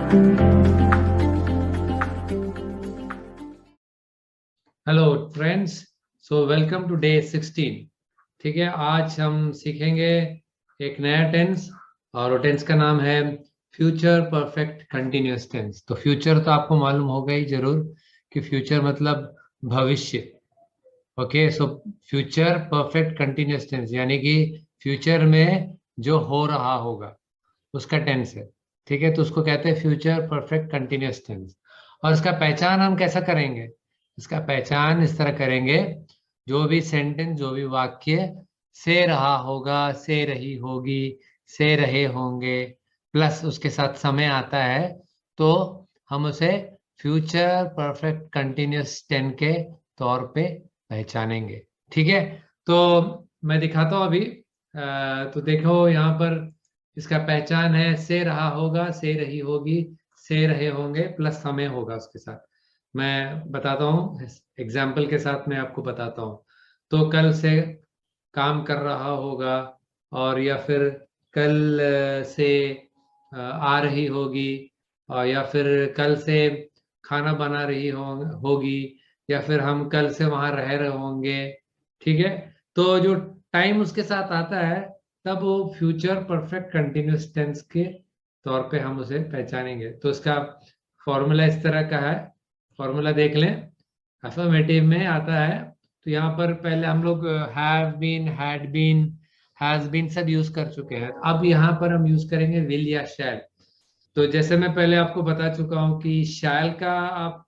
Hello friends, so welcome to day 16। ठीक है, आज हम सीखेंगे एक नया टेंस और वो टेंस का नाम है फ्यूचर परफेक्ट कंटिन्यूअस टेंस। तो फ्यूचर तो आपको मालूम होगा ही जरूर कि फ्यूचर मतलब भविष्य। Okay, so future perfect continuous tense यानी कि फ्यूचर में जो हो रहा होगा उसका टेंस है। ठीक है, तो उसको कहते हैं फ्यूचर परफेक्ट कंटिन्यूअस टेंस। और इसका पहचान हम कैसा करेंगे? इसका पहचान इस तरह करेंगे, जो भी सेंटेंस, जो भी वाक्य से रहा होगा, से रही होगी, से रहे होंगे, प्लस उसके साथ समय आता है, तो हम उसे फ्यूचर परफेक्ट कंटिन्यूअस टेंस के तौर पे पहचानेंगे। ठीक है, तो मैं दिखाता हूँ अभी। तो देखो यहाँ पर इसका पहचान है, से रहा होगा, से रही होगी, से रहे होंगे, प्लस समय होगा उसके साथ। मैं बताता हूँ एग्जाम्पल के साथ, मैं आपको बताता हूँ। तो कल से काम कर रहा होगा, और या फिर कल से आ रही होगी, और या फिर कल से खाना बना रही होगी, या फिर हम कल से वहां रह रहे होंगे। ठीक है, तो जो टाइम उसके साथ आता है, तब वो फ्यूचर परफेक्ट कंटिन्यूअस टेंस के तौर पे हम उसे पहचानेंगे। तो इसका फॉर्मूला इस तरह का है। फॉर्मूला देख लें, अफर्मेटिव में आता है। तो यहाँ पर पहले हम लोग have been, had been, has been सब यूज कर चुके हैं। अब यहाँ पर हम यूज करेंगे विल या शैल। तो जैसे मैं पहले आपको बता चुका हूँ कि शैल का आप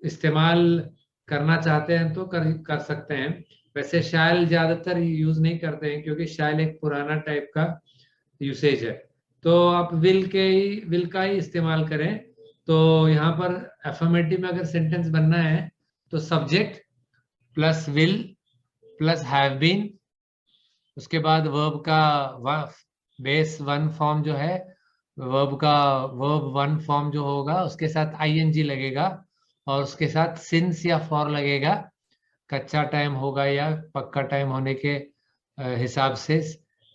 इस्तेमाल करना चाहते हैं तो कर कर सकते हैं। वैसे शैल ज्यादातर यूज नहीं करते हैं, क्योंकि शैल एक पुराना टाइप का यूसेज है। तो आप विल का ही इस्तेमाल करें। तो यहाँ पर एफर्मेटिव में अगर सेंटेंस बनना है, तो subject plus will plus have been, उसके बाद वर्ब का बेस वन फॉर्म जो है, वर्ब का वर्ब वन फॉर्म जो होगा उसके साथ आईएनजी लगेगा, और उसके साथ सिंस या फॉर लगेगा। कच्चा टाइम होगा या पक्का टाइम होने के हिसाब से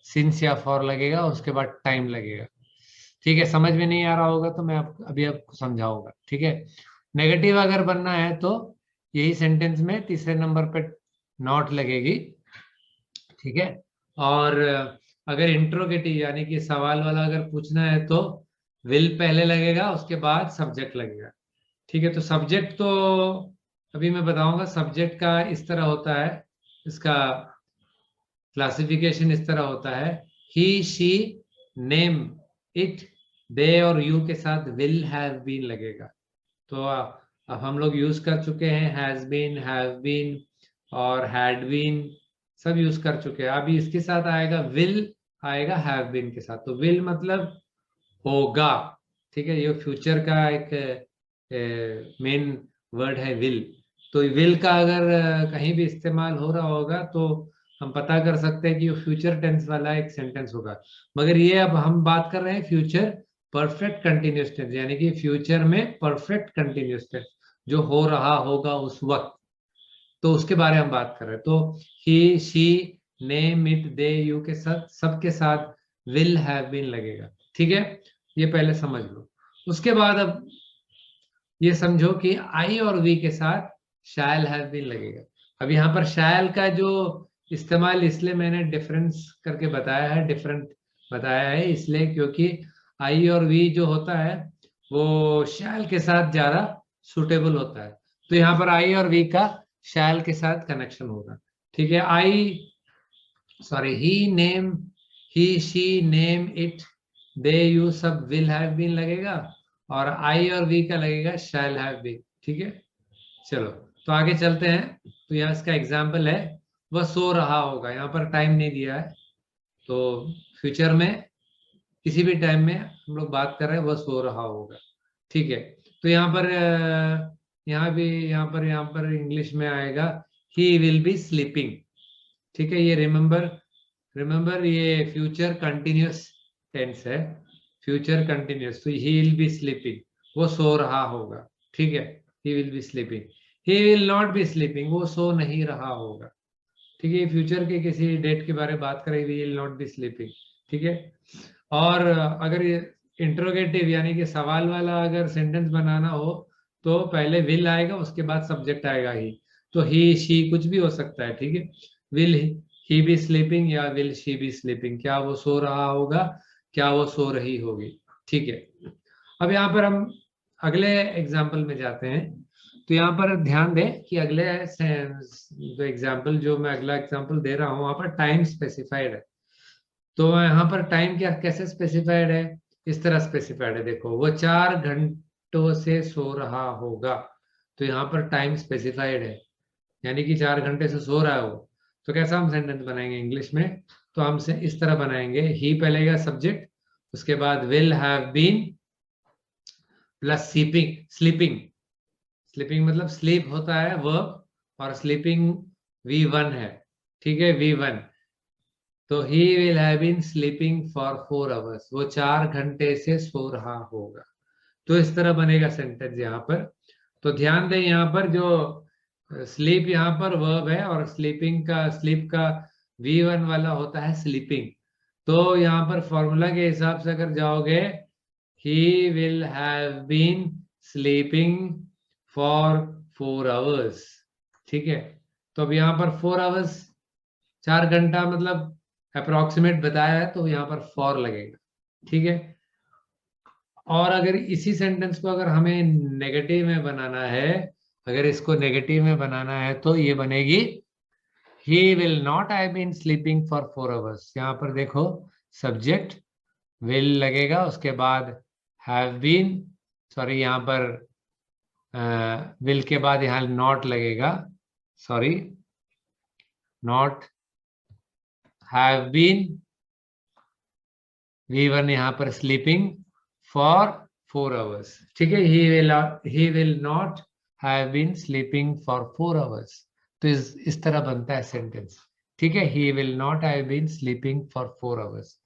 सिंस या फॉर लगेगा, उसके बाद टाइम लगेगा। ठीक है, समझ में नहीं आ रहा होगा तो मैं अभी आपको समझाऊंगा। ठीक है, नेगेटिव अगर बनना है तो यही सेंटेंस में तीसरे नंबर पे नॉट लगेगी। ठीक है, और अगर इंट्रोगेटिव यानी कि सवाल वाला अगर पूछना है, तो विल पहले लगेगा, उसके बाद सब्जेक्ट लगेगा। ठीक है, तो सब्जेक्ट तो अभी मैं बताऊंगा। सब्जेक्ट का इस तरह होता है, इसका क्लासिफिकेशन इस तरह होता है, ही, शी, नेम, इट, दे और यू के साथ विल, हैव बीन लगेगा। तो अब हम लोग यूज कर चुके हैं हैज बीन, हैव बीन और हैड बीन, सब यूज कर चुके हैं। अभी इसके साथ आएगा विल, आएगा हैव बीन के साथ। तो विल मतलब होगा। ठीक है, ये फ्यूचर का एक मेन वर्ड है विल। तो विल का अगर कहीं भी इस्तेमाल हो रहा होगा, तो हम पता कर सकते हैं कि वो फ्यूचर टेंस वाला एक सेंटेंस होगा। मगर ये अब हम बात कर रहे हैं फ्यूचर परफेक्ट कंटिन्यूअस टेंस, यानी कि फ्यूचर में परफेक्ट कंटिन्यूअस टेंस जो हो रहा होगा उस वक्त, तो उसके बारे में हम बात कर रहे हैं। तो he, she, name, it, they, you के साथ, सबके साथ विल, हैव बीन लगेगा। ठीक है, ये पहले समझ लो। उसके बाद अब ये समझो कि आई और वी के साथ शैल हैव बीन लगेगा। अब यहाँ पर शैल का जो इस्तेमाल, इसलिए मैंने डिफरेंस करके बताया है, डिफरेंट बताया है इसलिए क्योंकि आई और वी जो होता है वो शैल के साथ ज्यादा सुटेबल होता है। तो यहाँ पर आई और वी का शैल के साथ कनेक्शन होगा। ठीक है, I, sorry, he, name, he, she, name, it, they, you सब विल हैव बीन लगेगा, और आई और वी का लगेगा शैल हैव बीन। ठीक है, चलो तो आगे चलते हैं। तो यहाँ इसका एग्जाम्पल है, वह सो रहा होगा। यहाँ पर टाइम नहीं दिया है, तो फ्यूचर में किसी भी टाइम में हम लोग बात कर रहे हैं, वह सो रहा होगा। ठीक है, तो यहाँ पर यहाँ भी, यहाँ पर इंग्लिश में आएगा ही विल बी स्लीपिंग। ठीक है, ये रिमेंबर, ये फ्यूचर कंटिन्यूअस टेंस है। फ्यूचर कंटिन्यूअस, तो ही विल बी स्लीपिंग, वो सो रहा होगा। ठीक है, he will be sleeping, he will not be sleeping, वो सो नहीं रहा होगा। ठीक है, फ्यूचर के किसी डेट के बारे में बात करें, विल नॉट बी स्लीपिंग। ठीक है, और अगर ये इंट्रोगेटिव यानी कि सवाल वाला अगर सेंटेंस बनाना हो तो पहले विल आएगा, उसके बाद सब्जेक्ट आएगा ही। तो ही शी कुछ भी हो सकता है, ठीक है। विल ही बी स्लीपिंग या विल शी बी स्लीपिंग, क्या वो सो रहा होगा, क्या वो सो रही होगी, ठीक है। अब यहाँ पर हम अगले एग्जाम्पल में जाते हैं। तो यहाँ पर ध्यान दें कि अगले जो एग्जाम्पल, जो मैं अगला एग्जाम्पल दे रहा हूँ, वहां पर टाइम स्पेसिफाइड है। तो यहाँ पर टाइम क्या कैसे स्पेसिफाइड है, इस तरह स्पेसिफाइड है, देखो वो 4 घंटों से सो रहा होगा। तो यहाँ पर टाइम स्पेसिफाइड है, यानी कि 4 घंटे से सो रहा है वो। तो कैसा हम सेंटेंस बनाएंगे इंग्लिश में, तो हम से इस तरह बनाएंगे, ही पहले का सब्जेक्ट, उसके बाद will have been plus sleeping. Sleeping sleeping मतलब स्लीप होता है वर्ब, और स्लीपिंग V1 है, ठीक है, V1। तो he will have been sleeping for 4 hours, वो 4 घंटे से सो रहा होगा। तो इस तरह बनेगा सेंटेंस यहाँ पर। तो ध्यान दें यहाँ पर जो स्लीप यहाँ पर वर्ब है, और स्लीप का V1 वाला होता है स्लीपिंग। तो यहाँ पर फॉर्मूला के हिसाब से अगर जाओगे, he will have been sleeping for 4 hours, ठीक है। तो अब यहाँ पर 4 आवर्स, 4 घंटा मतलब अप्रोक्सीमेट बताया है, तो यहाँ पर फॉर लगेगा, ठीक है। और अगर इसी सेंटेंस को अगर हमें नेगेटिव में बनाना है, अगर इसको नेगेटिव में बनाना है, तो ये बनेगी he will not have been sleeping for 4 hours. यहाँ पर देखो सब्जेक्ट विल लगेगा, उसके बाद हैव बीन, सॉरी यहाँ पर विल के बाद यहाँ नॉट लगेगा, sorry not have been, V1 यहाँ पर स्लीपिंग फॉर 4 आवर्स, ठीक है। He will not have been sleeping for 4 hours. तो इस तरह बनता है सेंटेंस, ठीक है। He will not have been sleeping for 4 hours.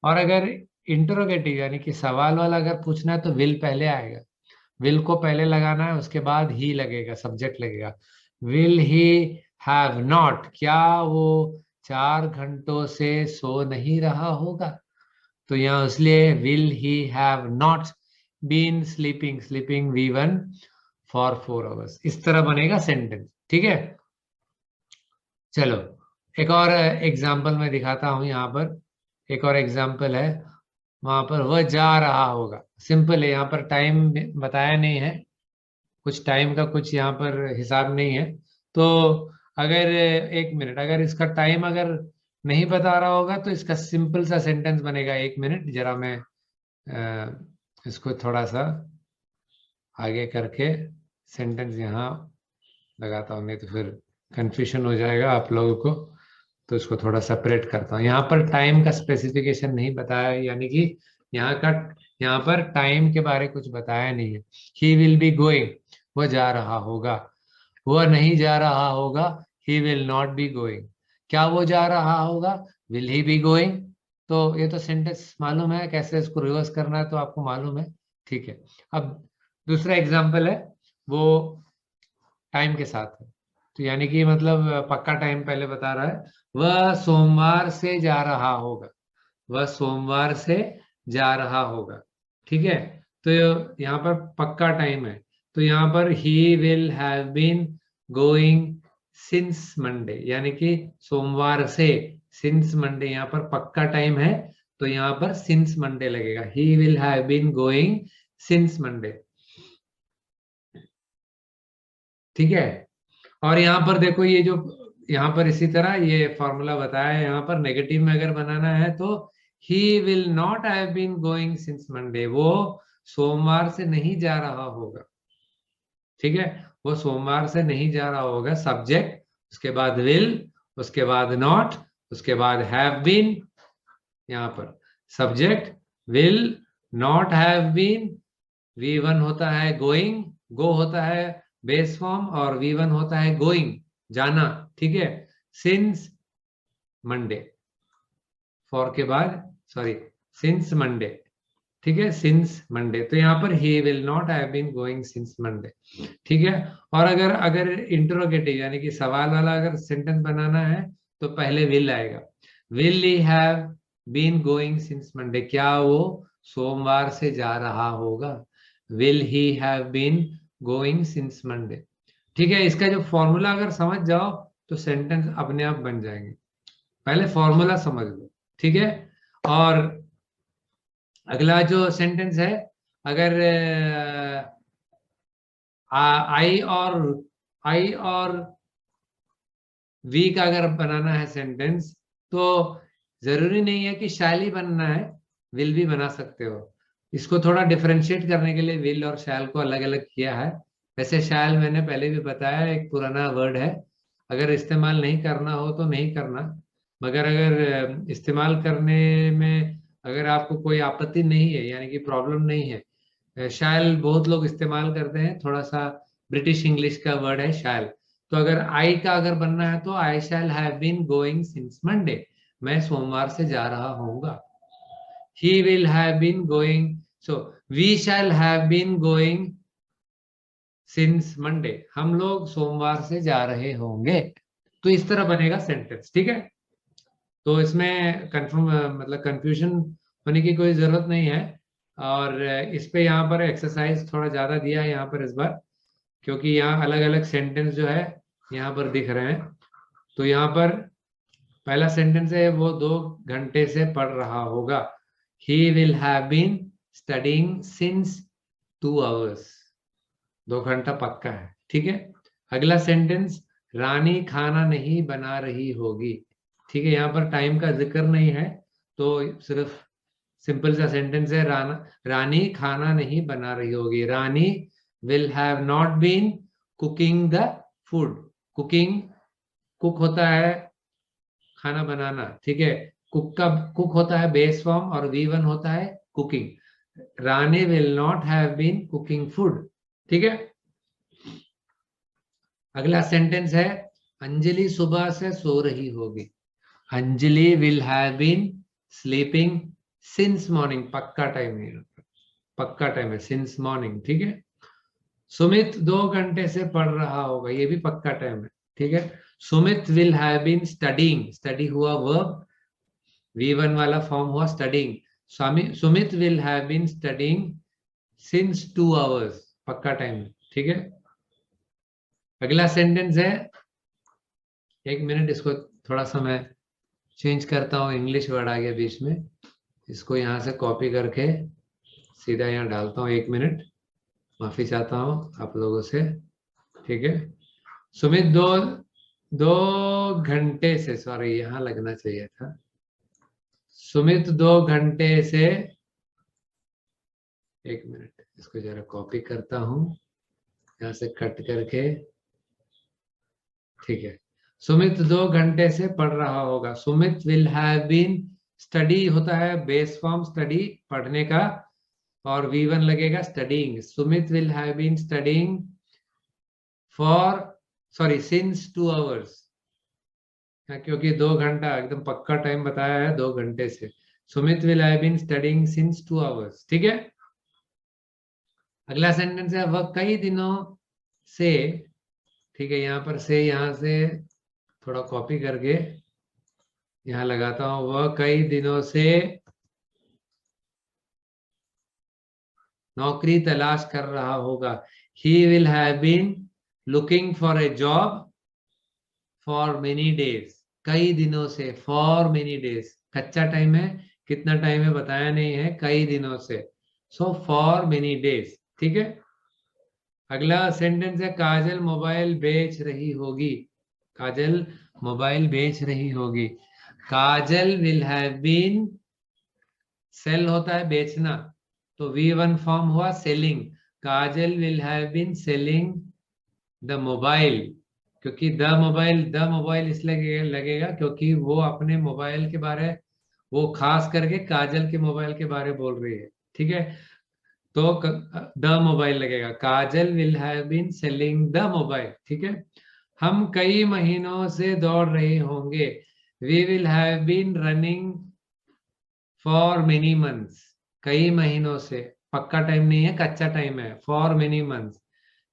और अगर इंटरोगेटिव यानी कि सवाल वाला अगर पूछना है, तो विल पहले आएगा, विल को पहले लगाना है, उसके बाद ही लगेगा, सब्जेक्ट लगेगा। विल ही हैव नॉट, क्या वो 4 घंटों से सो नहीं रहा होगा। तो यहाँ इसलिए will he have not been sleeping, sleeping V1 for 4 hours. इस तरह बनेगा सेंटेंस, ठीक है। चलो एक और एग्जाम्पल मैं दिखाता हूं। यहाँ पर एक और एग्जाम्पल है, वहां पर वह जा रहा होगा, सिंपल है। यहाँ पर टाइम बताया नहीं है, कुछ टाइम का कुछ यहाँ पर हिसाब नहीं है। तो अगर 1 मिनट, अगर इसका टाइम अगर नहीं बता रहा होगा, तो इसका सिंपल सा सेंटेंस बनेगा, 1 मिनट। जरा मैं इसको थोड़ा सा आगे करके सेंटेंस यहाँ लगाता हूँ, नहीं तो फिर कंफ्यूजन हो जाएगा आप लोगों को। तो इसको थोड़ा सेपरेट करता हूँ। यहाँ पर टाइम का स्पेसिफिकेशन नहीं बताया, यानी कि यहाँ पर टाइम के बारे कुछ बताया नहीं है। ही विल बी गोइंग, वह जा रहा होगा। वह नहीं जा रहा होगा, he will not be going. क्या वो जा रहा होगा, विल ही बी गोइंग। तो ये तो सेंटेंस मालूम है, कैसे इसको रिवर्स करना है तो आपको मालूम है, ठीक है। अब दूसरा एग्जाम्पल है, वो टाइम के साथ है। तो यानी कि मतलब पक्का टाइम पहले बता रहा है, वह सोमवार से जा रहा होगा, वह सोमवार से जा रहा होगा, ठीक है। तो यहाँ पर पक्का टाइम है। तो यहाँ पर he will have been going since Monday, यानी कि सोमवार से, सिंस मंडे यहाँ पर पक्का टाइम है। तो यहाँ पर सिंस मंडे लगेगा, he will have been going since Monday, ठीक है। और यहाँ पर देखो, ये जो यहाँ पर इसी तरह ये फॉर्मूला बताया है, यहाँ पर नेगेटिव में अगर बनाना है, तो he will not have been going since Monday, वो सोमवार से नहीं जा रहा होगा, ठीक है। वो सोमवार से नहीं जा रहा होगा, सब्जेक्ट, उसके बाद विल, उसके बाद नॉट, उसके बाद हैव बीन। यहाँ पर subject will not have been, V1 होता है गोइंग, गो होता है बेस फॉर्म, और V1 होता है गोइंग, जाना, ठीक है। सिंस मंडे, फॉर के बाद, सॉरी, सिंस मंडे, ठीक है, सिंस मंडे। तो यहाँ पर he will not have been going since Monday, ठीक है। और अगर अगर इंटरोगेटिव यानी कि सवाल वाला अगर सेंटेंस बनाना है, तो पहले विल आएगा, will he have been going since Monday, क्या वो सोमवार से जा रहा होगा। Will he have been going since Monday. ठीक है, इसका जो फॉर्मूला अगर समझ जाओ तो सेंटेंस अपने आप बन जाएंगे। पहले फॉर्मूला समझ लो, ठीक है। और अगला जो सेंटेंस है, अगर आई और वी का अगर बनाना है सेंटेंस, तो जरूरी नहीं है कि शैल ही बनना है, विल भी बना सकते हो। इसको थोड़ा डिफरेंशिएट करने के लिए विल और शैल को अलग अलग किया है। वैसे शैल मैंने पहले भी बताया, एक पुराना वर्ड है, अगर इस्तेमाल नहीं करना हो तो नहीं करना, मगर अगर इस्तेमाल करने में अगर आपको कोई आपत्ति नहीं है, यानी कि प्रॉब्लम नहीं है, शैल बहुत लोग इस्तेमाल करते हैं, थोड़ा सा ब्रिटिश इंग्लिश का वर्ड है शैल। तो अगर आई का अगर बनना है तो I shall have been going since Monday, मैं सोमवार से जा रहा होऊंगा। He will have been going, so we shall have been going since Monday, हम लोग सोमवार से जा रहे होंगे। तो इस तरह बनेगा सेंटेंस, ठीक है। तो इसमें कंफर्म मतलब कंफ्यूजन होने की कोई जरूरत नहीं है। और इस पे यहाँ पर एक्सरसाइज थोड़ा ज्यादा दिया है यहाँ पर इस बार, क्योंकि यहाँ अलग अलग सेंटेंस जो है यहाँ पर दिख रहे हैं। तो यहाँ पर पहला सेंटेंस है, वो 2 घंटे से पढ़ रहा होगा। He will have been studying since 2 hours, 2 घंटा पक्का है, ठीक है। अगला सेंटेंस, रानी खाना नहीं बना रही होगी। ठीक है, यहाँ पर टाइम का जिक्र नहीं है, तो सिर्फ सिंपल सा सेंटेंस है, रानी खाना नहीं बना रही होगी। Rani will have not been cooking the food. Cooking, cook होता है खाना बनाना, ठीक है। कुक होता है बेस फॉर्म, और V1 होता है cooking. Rani will not have been cooking food, ठीक है। अगला सेंटेंस है, अंजलि सुबह से सो रही होगी। Anjali will have been sleeping since morning, पक्का टाइम है, पक्का टाइम है सिंस मॉर्निंग, ठीक है। सुमित 2 घंटे से पढ़ रहा होगा, ये भी पक्का टाइम है, ठीक है। Sumit will have been studying, study हुआ वर्ब, V1 वाला फॉर्म हुआ studying. Sumit will have been studying since 2 hours, पक्का टाइम है, ठीक है। अगला सेंटेंस है, 1 मिनट, इसको थोड़ा सा मैं चेंज करता हूँ, इंग्लिश वर्ड आ गया बीच में, इसको यहाँ से कॉपी करके सीधा यहाँ डालता हूँ। 1 मिनट, माफी चाहता हूँ आप लोगों से, ठीक है। सुमित दो घंटे से, सॉरी यहाँ लगना चाहिए था, सुमित 2 घंटे से, 1 मिनट, इसको जरा कॉपी करता हूँ यहाँ से कट करके, ठीक है। सुमित 2 घंटे से पढ़ रहा होगा। Sumit will have been, study होता है बेस फॉर्म स्टडी, पढ़ने का, और V1 लगेगा studying. Sumit will have been studying for, sorry, since 2 hours, क्योंकि 2 घंटा एकदम पक्का टाइम बताया है, 2 घंटे से। Sumit will have been studying since 2 hours, ठीक है। अगला सेंटेंस है, वह कई दिनों से, ठीक है, यहाँ पर से, यहाँ से थोड़ा कॉपी करके यहाँ लगाता हूं, वह कई दिनों से नौकरी तलाश कर रहा होगा। He will have been looking for a job for many days, कई दिनों से, फॉर मेनी डेज कच्चा टाइम है, कितना टाइम है बताया नहीं है, कई दिनों से, सो फॉर मेनी डेज, ठीक है। अगला सेंटेंस है, काजल मोबाइल बेच रही होगी। काजल मोबाइल बेच रही होगी। Kajal will have been, sell होता है बेचना, तो V1 फॉर्म हुआ selling. Kajal will have been selling the mobile, क्योंकि द मोबाइल इसलिए लगेगा क्योंकि वो अपने मोबाइल के बारे, वो खास करके काजल के मोबाइल के बारे बोल रही है, ठीक है। तो द मोबाइल लगेगा, Kajal will have been selling the mobile, ठीक है। हम कई महीनों से दौड़ रहे होंगे। We will have been running for many months, कई महीनों से, पक्का टाइम नहीं है, कच्चा टाइम है, फॉर मेनी मंथ्स।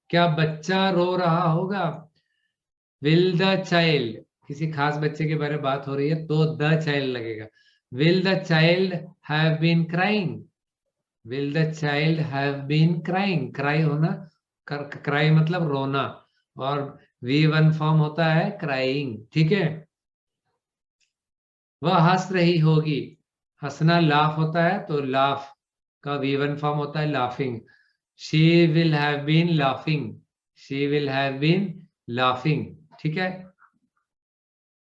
क्या बच्चा रो रहा होगा। विल द चाइल्ड, किसी खास बच्चे के बारे में बात हो रही है तो द चाइल्ड लगेगा। Will the child have been crying, will the child have been crying, crying होना, क्राई मतलब रोना, और वी वन फॉर्म होता है क्राइंग, ठीक है। वह हंस रही होगी, हंसना लाफ होता है, तो लाफ का वी वन फॉर्म होता है laughing. She will have been laughing, she will have been laughing, ठीक है।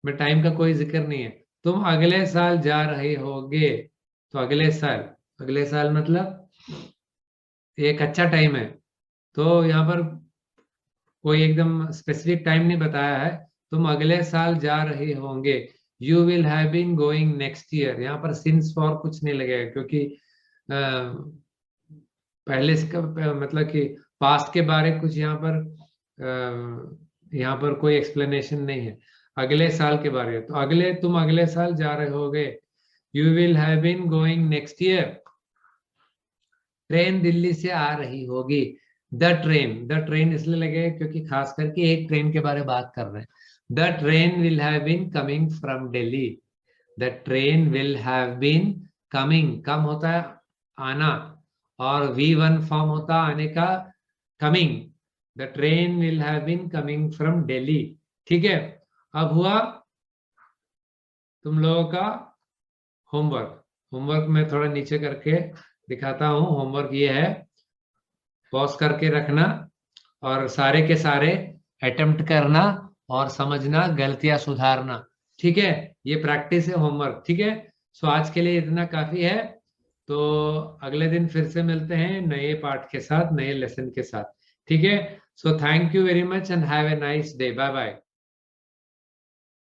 में टाइम का कोई जिक्र नहीं है। तुम अगले साल जा रहे होगे, तो अगले साल, अगले साल मतलब एक अच्छा टाइम है, तो यहाँ पर कोई एकदम स्पेसिफिक टाइम नहीं बताया है। तुम अगले साल जा रहे होंगे, you will have been going next year. यहाँ पर सिंस फॉर कुछ नहीं लगेगा, क्योंकि पहले से मतलब कि पास्ट के बारे कुछ यहाँ पर कोई एक्सप्लेनेशन नहीं है। अगले साल के बारे में, तो अगले, तुम अगले साल जा रहे होगे, you will have been going next year. Train Delhi से आ रही होगी, द ट्रेन इसलिए लगे क्योंकि खास करके एक ट्रेन के बारे में बात कर रहे हैं। The train will have been coming from Delhi, the train will have been coming, come होता है आना, और वी वन फॉर्म होता है आने का, coming. The train will have been coming from Delhi, ठीक है। अब हुआ तुम लोगों का होमवर्क। होमवर्क में थोड़ा नीचे करके दिखाता हूँ। होमवर्क ये है, पॉज करके रखना और सारे के सारे अटेम्प्ट करना और समझना, गलतियां सुधारना, ठीक है। ये प्रैक्टिस है, होमवर्क, ठीक है। सो आज के लिए इतना काफी है। तो अगले दिन फिर से मिलते हैं नए पाठ के साथ, नए लेसन के साथ, ठीक है। So thank you very much and have a nice day, bye bye.